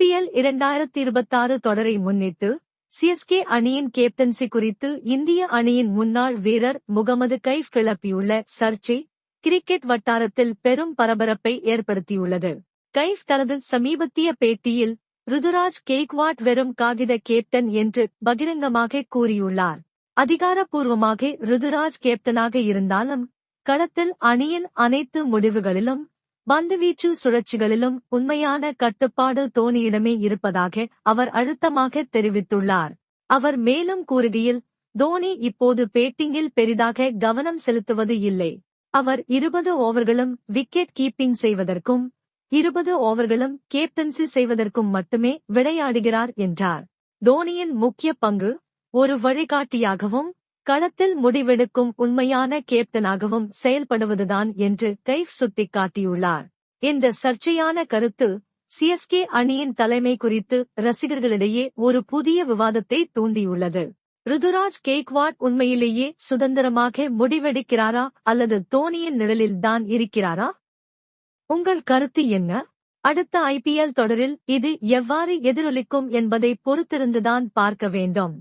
IPL 2026 தொடரை முன்னிட்டு CSK அணியின் கேப்டன்சி குறித்து இந்திய அணியின் முன்னாள் வீரர் முகமது கைஃப் கிளப்பியுள்ள சர்ச்சை கிரிக்கெட் வட்டாரத்தில் பெரும் பரபரப்பை ஏற்படுத்தியுள்ளது. கைஃப் தனது சமீபத்திய பேட்டியில் ருதுராஜ் கெய்க்வாட் வெறும் காகித கேப்டன் என்று பகிரங்கமாக கூறியுள்ளார். அதிகாரப்பூர்வமாக ருதுராஜ் கேப்டனாக இருந்தாலும் களத்தில் அணியின் அனைத்து முடிவுகளிலும் பந்துவீச்சு சுழற்சிகளிலும் உண்மையான கட்டுப்பாடு தோனியிடமே இருப்பதாக அவர் அழுத்தமாக தெரிவித்துள்ளார். அவர் மேலும் கூறுகையில், தோனி இப்போது பேட்டிங்கில் பெரிதாக கவனம் செலுத்துவது இல்லை. அவர் 20 ஓவர்களும் விக்கெட் கீப்பிங் செய்வதற்கும் 20 ஓவர்களும் கேப்டன்சி செய்வதற்கும் மட்டுமே விளையாடுகிறார் என்றார். தோனியின் முக்கிய பங்கு ஒரு வழிகாட்டியாகவும் களத்தில் முடிவெடுக்கும் உண்மையான கேப்டனாகவும் செயல்படுவதுதான் என்று கைஃப் சுட்டிக்காட்டியுள்ளார். இந்த சர்ச்சையான கருத்து சிஎஸ்கே அணியின் தலைமை குறித்து ரசிகர்களிடையே ஒரு புதிய விவாதத்தை தூண்டியுள்ளது. ருதுராஜ் கெய்க்வாட் உண்மையிலேயே சுதந்திரமாக முடிவெடுக்கிறாரா அல்லது தோனியின் நிழலில் தான் இருக்கிறாரா? உங்கள் கருத்து என்ன? அடுத்த ஐபிஎல் தொடரில் இது எவ்வாறு எதிரொலிக்கும் என்பதை பொறுத்திருந்துதான் பார்க்க வேண்டும்.